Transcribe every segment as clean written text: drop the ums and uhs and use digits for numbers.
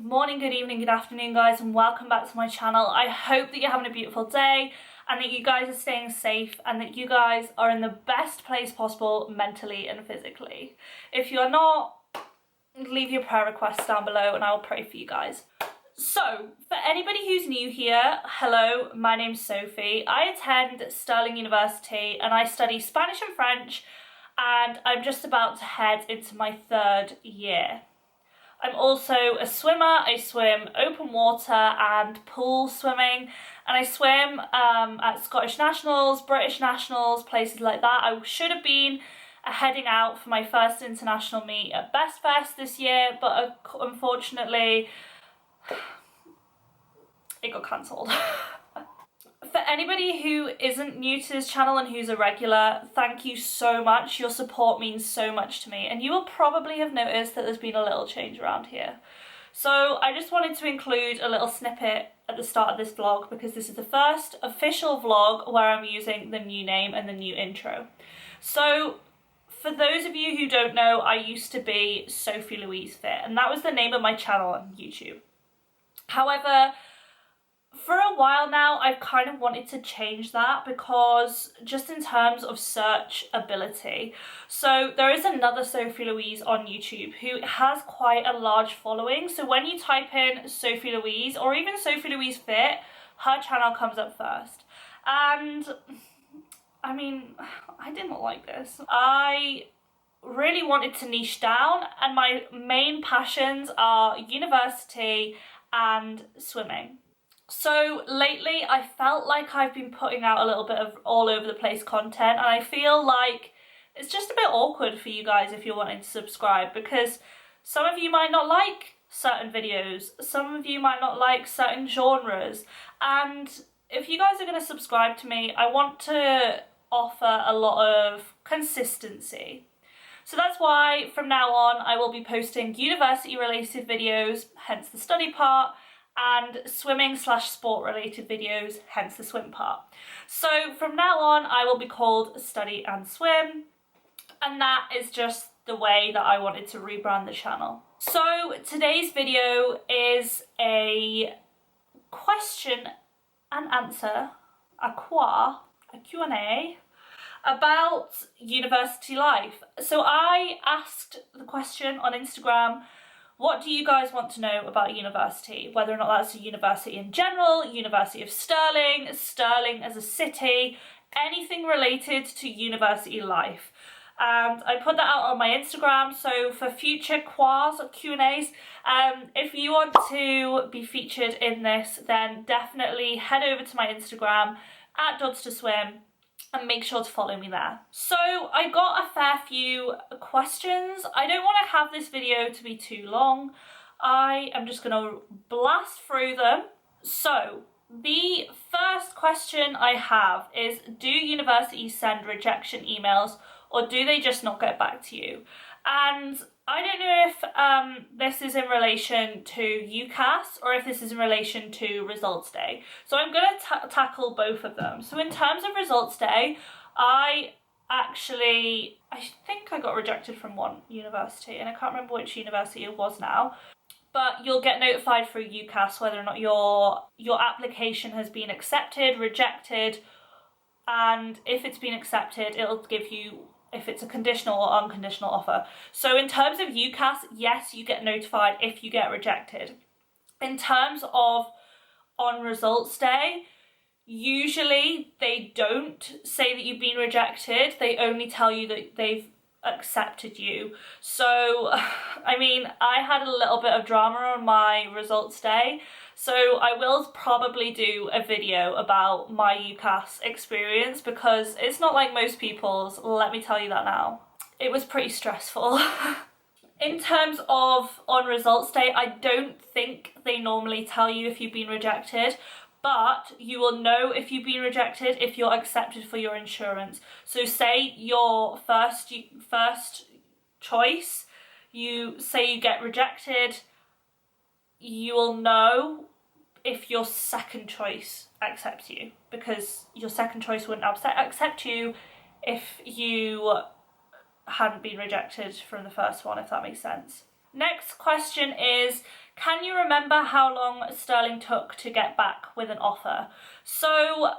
morning, good evening, good afternoon guys, and welcome back to my channel. I hope that you're having a beautiful day and that you guys are staying safe and that you guys are in the best place possible mentally and physically. If you're not, leave your prayer requests down below and I will pray for you guys. So, for anybody who's new here, hello, my name's Sophie. I attend Stirling University and I study Spanish and French, and I'm just about to head into my third year. I'm also a swimmer. I swim open water and pool swimming, and I swim at Scottish Nationals, British Nationals, places like that. I should have been heading out for my first international meet at Best Fest this year, but unfortunately it got cancelled. For anybody who isn't new to this channel and who's a regular, thank you so much. Your support means so much to me, and you will probably have noticed that there's been a little change around here. So I just wanted to include a little snippet at the start of this vlog because this is the first official vlog where I'm using the new name and the new intro. So for those of you who don't know, I used to be Sophie Louise Fit, and that was the name of my channel on YouTube. However, for a while now, I've kind of wanted to change that because just in terms of search ability. So there is another Sophie Louise on YouTube who has quite a large following. So when you type in Sophie Louise or even Sophie Louise Fit, her channel comes up first. And I mean, I didn't like this. I really wanted to niche down, and my main passions are university and swimming. So lately I felt like I've been putting out a little bit of all over the place content, and I feel like it's just a bit awkward for you guys if you're wanting to subscribe, because some of you might not like certain videos, some of you might not like certain genres, and if you guys are going to subscribe to me, I want to offer a lot of consistency. So that's why from now on I will be posting university related videos, hence the study part, and swimming/sport related videos, hence the swim part. So from now on I will be called Study and Swim, and that is just the way that I wanted to rebrand the channel. So today's video is a question and answer, a Q&A about university life. So I asked the question on Instagram, what do you guys want to know about university? Whether or not that's a university in general, University of Stirling, Stirling as a city, anything related to university life. And I put that out on my Instagram, so for future Q&As, if you want to be featured in this, then definitely head over to my Instagram at Duds2Swim and make sure to follow me there. So I got a fair few questions. I don't want to have this video to be too long. I am just going to blast through them. So the first question I have is, do universities send rejection emails or do they just not get back to you? And I don't know if this is in relation to UCAS or if this is in relation to results day. So I'm going to tackle both of them. So in terms of results day, I think I got rejected from one university, and I can't remember which university it was now. But you'll get notified through UCAS whether or not your application has been accepted, rejected, and if it's been accepted, it'll give you if it's a conditional or unconditional offer. So in terms of UCAS, yes, you get notified if you get rejected. In terms of on results day, usually they don't say that you've been rejected, they only tell you that they've accepted you. So I mean, I had a little bit of drama on my results day, so I will probably do a video about my UCAS experience because it's not like most people's, let me tell you that now. It was pretty stressful. In terms of on results day, I don't think they normally tell you if you've been rejected, but you will know if you've been rejected if you're accepted for your insurance. So say your first choice, you say you get rejected, you will know if your second choice accepts you, because your second choice wouldn't accept you if you hadn't been rejected from the first one, if that makes sense. Next question is, can you remember how long Sterling took to get back with an offer? So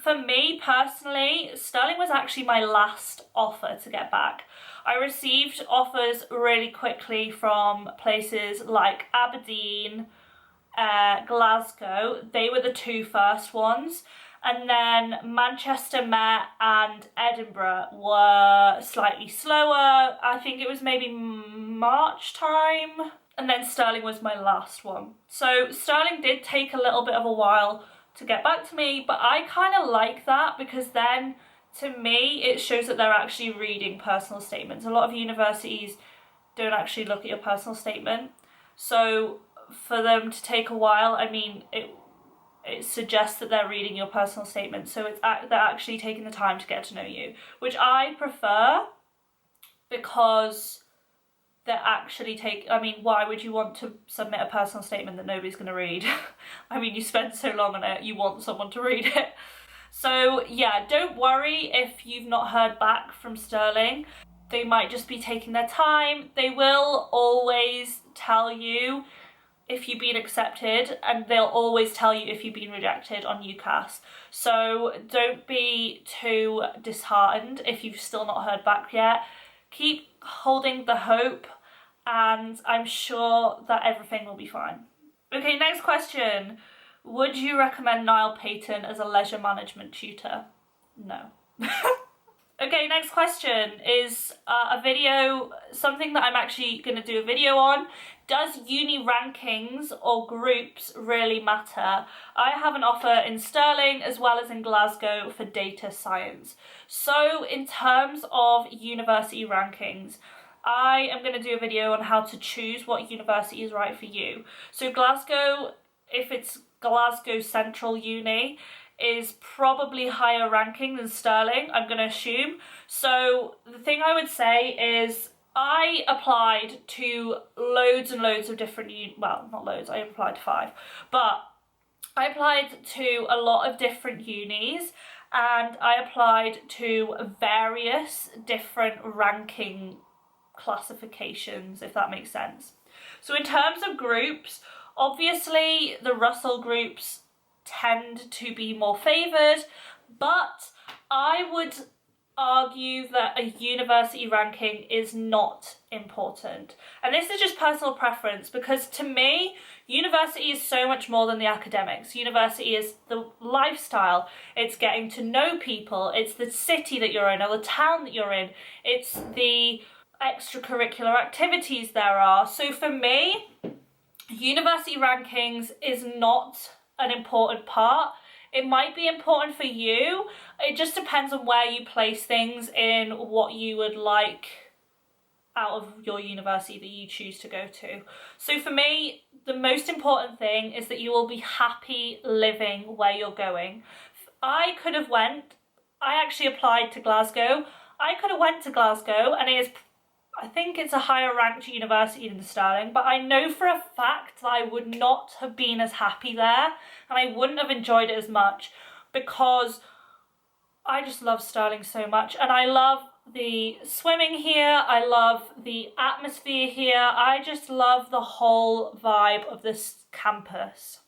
for me personally, Sterling was actually my last offer to get back. I received offers really quickly from places like Aberdeen, Glasgow. They were the two first ones. And then Manchester, Met and Edinburgh were slightly slower. I think it was maybe March time. And then Sterling was my last one. So Sterling did take a little bit of a while to get back to me, but I kind of like that because then to me it shows that they're actually reading personal statements. A lot of universities don't actually look at your personal statement. So for them to take a while, I mean, it suggests that they're reading your personal statement, so they're actually taking the time to get to know you, which I prefer because they're actually I mean, why would you want to submit a personal statement that nobody's going to read? I mean, you spent so long on it, you want someone to read it. So yeah, don't worry if you've not heard back from Sterling. They might just be taking their time. They will always tell you if you've been accepted, and they'll always tell you if you've been rejected on UCAS. So don't be too disheartened if you've still not heard back yet. Keep holding the hope, and I'm sure that everything will be fine. Okay, next question. Would you recommend Niall Payton as a leisure management tutor? No. Okay, next question is a video, something that I'm actually going to do a video on. Does uni rankings or groups really matter? I have an offer in Stirling as well as in Glasgow for data science. So in terms of university rankings, I am going to do a video on how to choose what university is right for you. So Glasgow, if it's Glasgow Central Uni, is probably higher ranking than Stirling, I'm going to assume. So the thing I would say is I applied to loads and loads of different, well, not loads, I applied to 5, but I applied to a lot of different unis, and I applied to various different ranking classifications, if that makes sense. So in terms of groups, obviously the Russell groups tend to be more favoured, but I would argue that a university ranking is not important. And this is just personal preference, because to me, university is so much more than the academics. University is the lifestyle, it's getting to know people, it's the city that you're in or the town that you're in, it's the extracurricular activities there are. So for me, university rankings is not an important part. It might be important for you. It just depends on where you place things in what you would like out of your university that you choose to go to. So for me, the most important thing is that you will be happy living where you're going. I actually applied to Glasgow. I could have went to Glasgow, and I think it's a higher ranked university than Stirling, but I know for a fact that I would not have been as happy there, and I wouldn't have enjoyed it as much, because I just love Stirling so much, and I love the swimming here, I love the atmosphere here, I just love the whole vibe of this campus.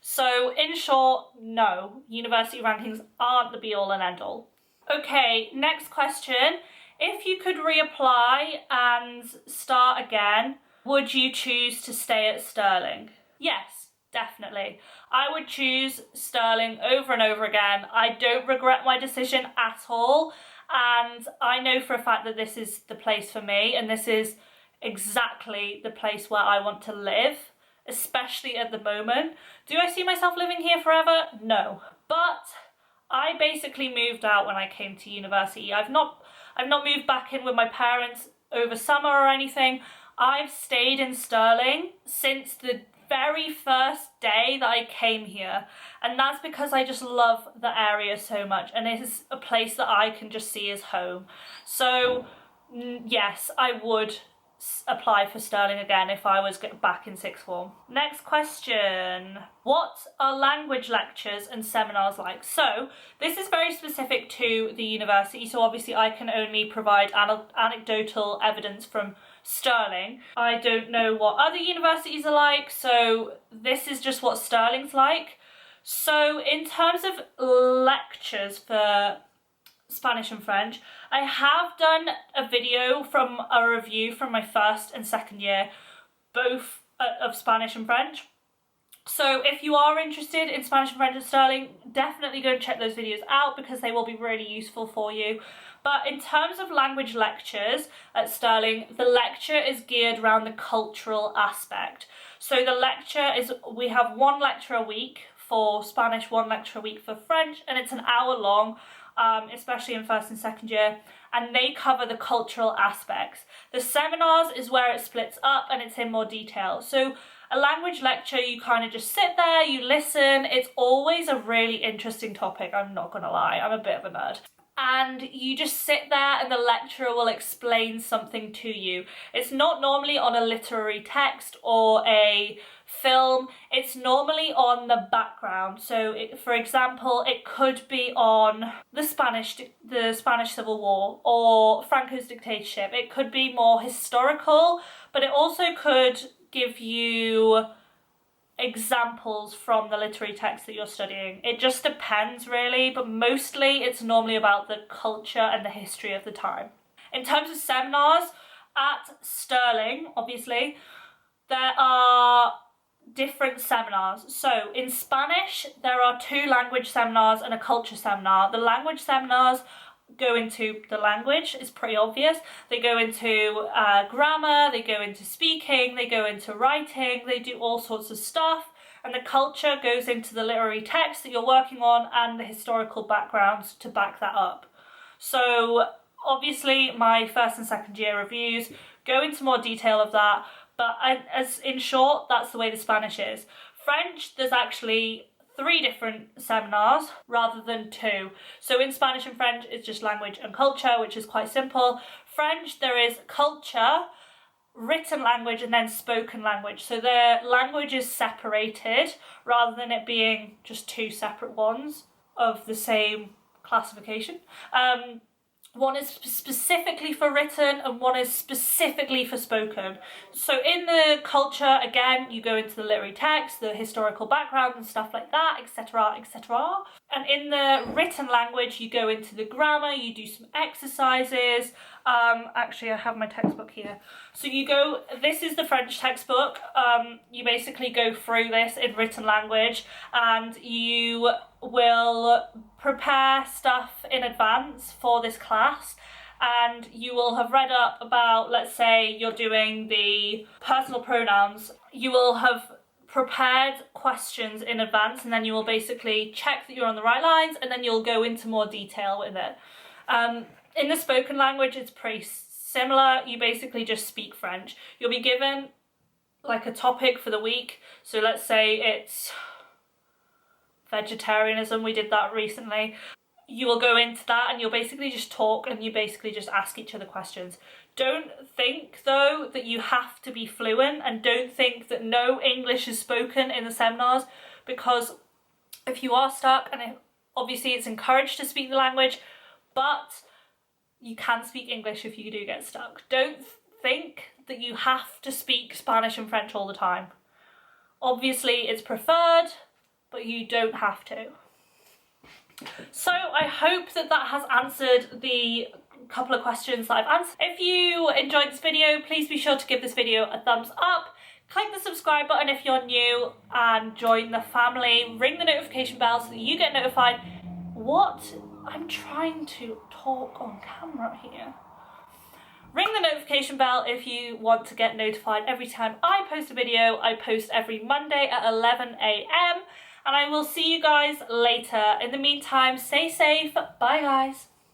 So in short, no, university rankings aren't the be all and end all. Okay, next question. If you could reapply and start again, would you choose to stay at Stirling? Yes, definitely. I would choose Stirling over and over again. I don't regret my decision at all, and I know for a fact that this is the place for me, and this is exactly the place where I want to live, especially at the moment. Do I see myself living here forever? No. But I basically moved out when I came to university. I've not moved back in with my parents over summer or anything. I've stayed in Stirling since the very first day that I came here, and that's because I just love the area so much, and it is a place that I can just see as home. So yes, I would apply for Stirling again if I was back in sixth form. Next question. What are language lectures and seminars like? So this is very specific to the university, so obviously I can only provide anecdotal evidence from Stirling. I don't know what other universities are like, so this is just what Stirling's like. So in terms of lectures for Spanish and French, I have done a video from a review from my first and second year, both of Spanish and French. So if you are interested in Spanish and French at Stirling, definitely go and check those videos out because they will be really useful for you. But in terms of language lectures at Stirling, the lecture is geared around the cultural aspect. So the lecture is, we have one lecture a week for Spanish, one lecture a week for French, and it's an hour long, especially in first and second year, and they cover the cultural aspects. The seminars is where it splits up and it's in more detail. So a language lecture, you kind of just sit there, you listen. It's always a really interesting topic, I'm not gonna lie, I'm a bit of a nerd. And you just sit there and the lecturer will explain something to you. It's not normally on a literary text or a film, it's normally on the background. So for example, it could be on the Spanish Civil War or Franco's dictatorship. It could be more historical, but it also could give you examples from the literary text that you're studying. It just depends really, but mostly it's normally about the culture and the history of the time. In terms of seminars at Stirling, obviously, there are different seminars. So in Spanish, there are 2 language seminars and a culture seminar. The language seminars go into the language, is pretty obvious. They go into grammar, they go into speaking, they go into writing, they do all sorts of stuff. And the culture goes into the literary text that you're working on and the historical backgrounds to back that up. So obviously my first and second year reviews go into more detail of that, but as in short, that's the way the Spanish is. French, there's actually 3 different seminars rather than 2. So in Spanish and French, it's just language and culture, which is quite simple. French, there is culture, written language, and then spoken language. So their language is separated rather than it being just 2 separate ones of the same classification. One is specifically for written and one is specifically for spoken. So in the culture, again, you go into the literary text, the historical background and stuff like that, etc, etc. And in the written language, you go into the grammar, you do some exercises. Actually, I have my textbook here. So you go, this is the French textbook. You basically go through this in written language and you will prepare stuff in advance for this class, and you will have read up about, let's say you're doing the personal pronouns, you will have prepared questions in advance, and then you will basically check that you're on the right lines, and then you'll go into more detail with it. In the spoken language, it's pretty similar. You basically just speak French. You'll be given like a topic for the week. So let's say it's vegetarianism, we did that recently. You will go into that and you'll basically just talk and you basically just ask each other questions. Don't think though that you have to be fluent, and don't think that no English is spoken in the seminars, because if you are stuck, and obviously it's encouraged to speak the language, but you can speak English if you do get stuck. Don't think that you have to speak Spanish and French all the time. Obviously it's preferred, but you don't have to. So I hope that that has answered the couple of questions that I've answered. If you enjoyed this video, please be sure to give this video a thumbs up. Click the subscribe button if you're new and join the family. Ring the notification bell so that you get notified. What? I'm trying to talk on camera here. Ring the notification bell if you want to get notified every time I post a video. I post every Monday at 11 AM. And I will see you guys later. In the meantime, stay safe. Bye guys.